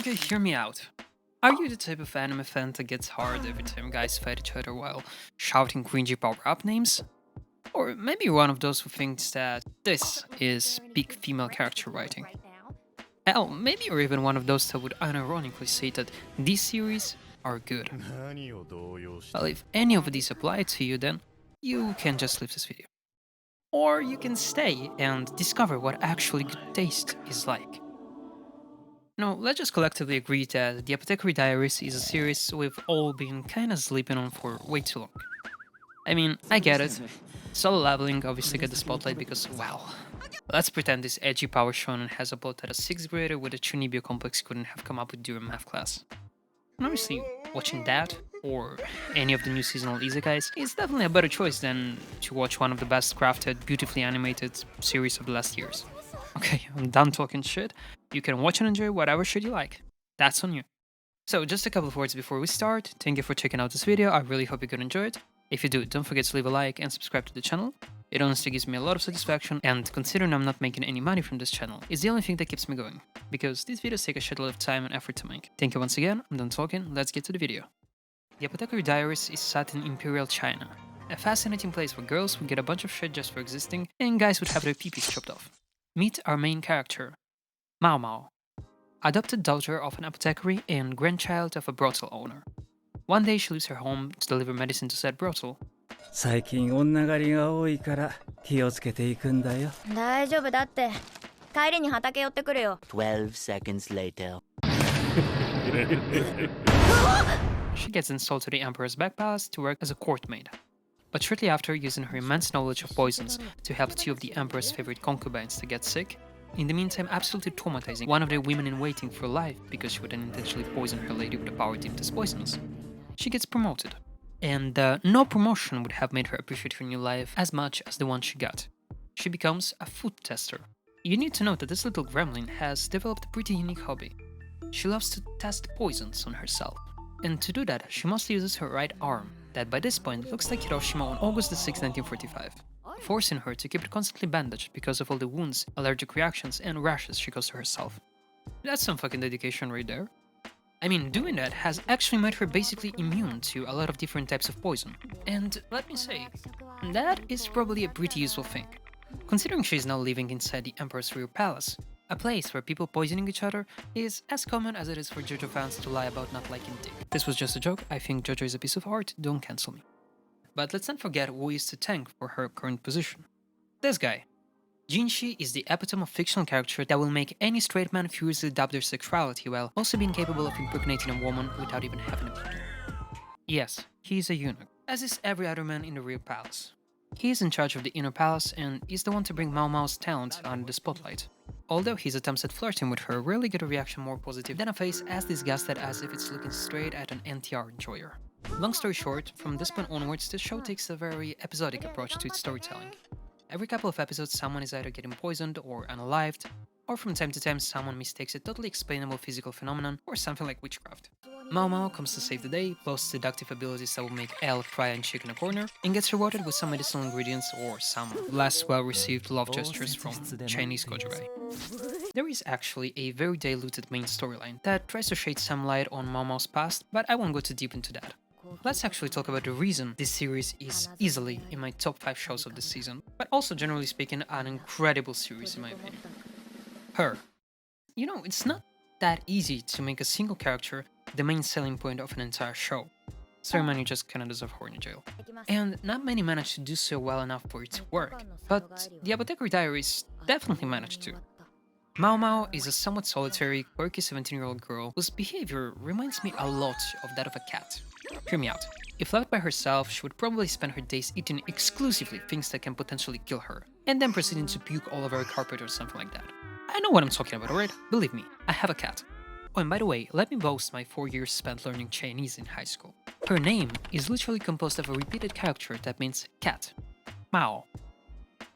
Okay, hear me out. Are you the type of anime fan that gets hard every time guys fight each other while shouting cringy power-up names? Or maybe you're one of those who thinks that this is peak female character writing. Hell, maybe you're even one of those that would unironically say that these series are good. Well, if any of these apply to you, then you can just leave this video. Or you can stay and discover what actually good taste is like. No, let's just collectively agree that The Apothecary Diaries is a series we've all been kinda sleeping on for way too long. I mean, I get it. Solo leveling obviously got the spotlight because, wow. Let's pretend this edgy power shonen has a plot that a 6th grader with a Chunibyo complex couldn't have come up with during math class. And obviously, watching that, or any of the new seasonal isekais, is definitely a better choice than to watch one of the best crafted, beautifully animated series of the last years. Okay, I'm done talking shit. You can watch and enjoy whatever shit you like. That's on you. So, just a couple of words before we start. Thank you for checking out this video. I really hope you could enjoy it. If you do, don't forget to leave a like and subscribe to the channel. It honestly gives me a lot of satisfaction, and considering I'm not making any money from this channel, it's the only thing that keeps me going, because these videos take a shitload of time and effort to make. Thank you once again, I'm done talking, let's get to the video. The Apothecary Diaries is set in Imperial China, a fascinating place where girls would get a bunch of shit just for existing, and guys would have their peepees chopped off. Meet our main character, Mao Mao, adopted daughter of an apothecary and grandchild of a brothel owner. One day she leaves her home to deliver medicine to said brothel. 最近女狩りが多いから気をつけていくんだよ。大丈夫だって。帰りに畑寄ってくるよ。12 seconds later. She gets installed to the Emperor's back palace to work as a court maid. But shortly after, using her immense knowledge of poisons to help 2 of the Emperor's favorite concubines to get sick, in the meantime absolutely traumatizing one of their women in waiting for life because she would unintentionally poison her lady with a power deemed as poisonous, she gets promoted. And no promotion would have made her appreciate her new life as much as the one she got. She becomes a food tester. You need to know that this little gremlin has developed a pretty unique hobby. She loves to test poisons on herself. And to do that, she mostly uses her right arm, that by this point looks like Hiroshima on August 6, 1945, forcing her to keep it constantly bandaged because of all the wounds, allergic reactions, and rashes she caused to herself. That's some fucking dedication right there. I mean, doing that has actually made her basically immune to a lot of different types of poison. And let me say, that is probably a pretty useful thing, considering she is now living inside the Emperor's real palace, a place where people poisoning each other is as common as it is for JoJo fans to lie about not liking dick. This was just a joke, I think JoJo is a piece of art, don't cancel me. But let's not forget who is to thank for her current position. This guy. Jinshi is the epitome of fictional character that will make any straight man furiously doubt their sexuality while also being capable of impregnating a woman without even having a baby. Yes, he is a eunuch, as is every other man in the real palace. He is in charge of the inner palace and is the one to bring Mao Mao's talent under the spotlight. Although his attempts at flirting with her rarely get a reaction more positive than a face as disgusted as if it's looking straight at an NTR enjoyer. Long story short, from this point onwards, the show takes a very episodic approach to its storytelling. Every couple of episodes, someone is either getting poisoned or unalived, or from time to time someone mistakes a totally explainable physical phenomenon for something like witchcraft. Mao Mao comes to save the day, boasts seductive abilities that will make Elle cry and shake in a corner, and gets rewarded with some medicinal ingredients or some less well-received love gestures from Chinese gojurai. There is actually a very diluted main storyline that tries to shed some light on Mao Mao's past, but I won't go too deep into that. Let's actually talk about the reason this series is easily in my top 5 shows of this season, but also generally speaking an incredible series in my opinion. Her. You know, it's not that easy to make a single character the main selling point of an entire show. Sorry man, you just kinda deserve horny jail. And not many manage to do so well enough for it to work, but the Apothecary Diaries definitely managed to. Mao Mao is a somewhat solitary, quirky 17-year-old girl whose behavior reminds me a lot of that of a cat. Hear me out. If left by herself, she would probably spend her days eating exclusively things that can potentially kill her, and then proceeding to puke all over her carpet or something like that. I know what I'm talking about, alright? Believe me, I have a cat. Oh, and by the way, let me boast my 4 years spent learning Chinese in high school. Her name is literally composed of a repeated character that means cat. Mao.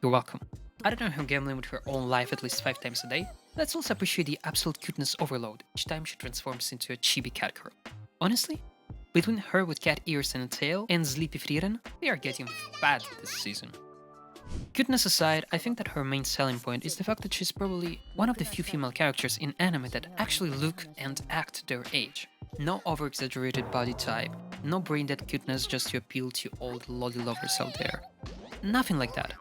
You're welcome. Other than her gambling with her own life at least 5 times a day, let's also appreciate the absolute cuteness overload each time she transforms into a chibi cat girl. Honestly, between her with cat ears and a tail and Sleepy Frieren, we are getting fat this season. Cuteness aside, I think that her main selling point is the fact that she's probably one of the few female characters in anime that actually look and act their age. No over-exaggerated body type, no brain-dead cuteness just to appeal to all the lolly lovers out there. Nothing like that.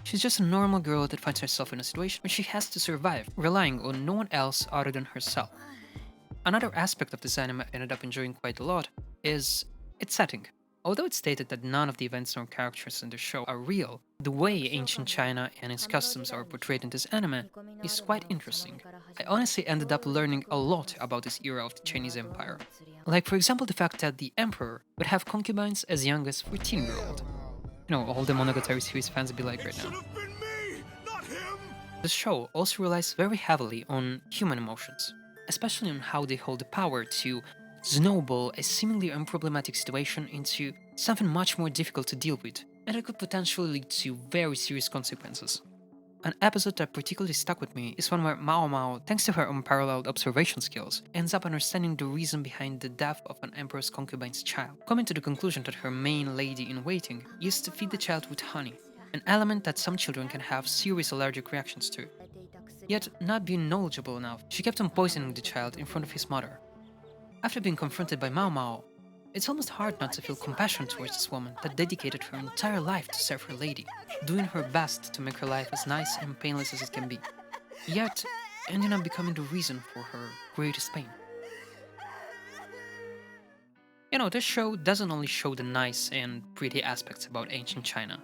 She's just a normal girl that finds herself in a situation where she has to survive, relying on no one else other than herself. Another aspect of this anime I ended up enjoying quite a lot is its setting. Although it's stated that none of the events nor characters in the show are real, the way ancient China and its customs are portrayed in this anime is quite interesting. I honestly ended up learning a lot about this era of the Chinese Empire. Like, for example, the fact that the emperor would have concubines as young as 14-year-old. You know, all the Monogatari series fans be like right now. The show also relies very heavily on human emotions, especially on how they hold the power to snowball a seemingly unproblematic situation into something much more difficult to deal with, and that could potentially lead to very serious consequences. An episode that particularly stuck with me is one where Mao Mao, thanks to her unparalleled observation skills, ends up understanding the reason behind the death of an emperor's concubine's child, coming to the conclusion that her main lady-in-waiting used to feed the child with honey, an element that some children can have serious allergic reactions to. Yet, not being knowledgeable enough, she kept on poisoning the child in front of his mother. After being confronted by Mao Mao, it's almost hard not to feel compassion towards this woman that dedicated her entire life to serve her lady, doing her best to make her life as nice and painless as it can be, yet ending up becoming the reason for her greatest pain. You know, this show doesn't only show the nice and pretty aspects about ancient China.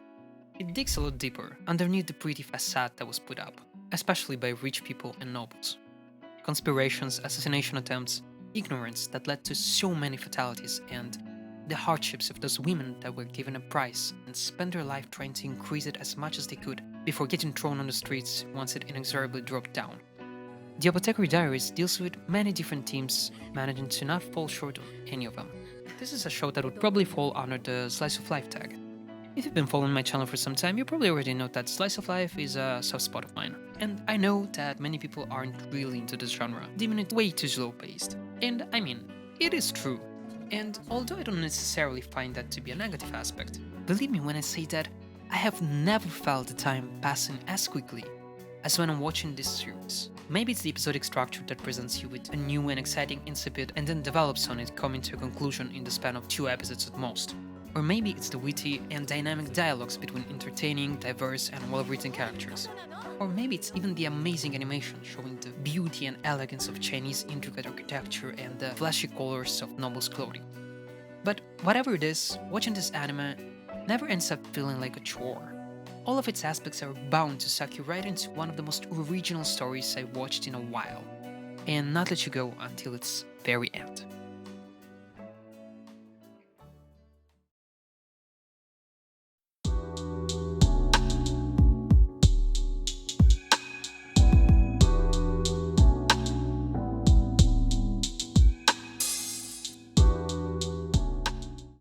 It digs a lot deeper underneath the pretty facade that was put up, especially by rich people and nobles. Conspirations, assassination attempts, ignorance that led to so many fatalities, and the hardships of those women that were given a prize and spent their life trying to increase it as much as they could before getting thrown on the streets once it inexorably dropped down. The Apothecary Diaries deals with many different themes, managing to not fall short of any of them. This is a show that would probably fall under the slice of life tag. If you've been following my channel for some time, you probably already know that slice of life is a soft spot of mine. And I know that many people aren't really into this genre, deeming it way too slow-paced. And I mean, it is true. And although I don't necessarily find that to be a negative aspect, believe me when I say that I have never felt the time passing as quickly as when I'm watching this series. Maybe it's the episodic structure that presents you with a new and exciting incipit and then develops on it, coming to a conclusion in the span of 2 episodes at most. Or maybe it's the witty and dynamic dialogues between entertaining, diverse, and well-written characters. Or maybe it's even the amazing animation showing the beauty and elegance of Chinese intricate architecture and the flashy colors of nobles' clothing. But whatever it is, watching this anime never ends up feeling like a chore. All of its aspects are bound to suck you right into one of the most original stories I've watched in a while, and not let you go until its very end.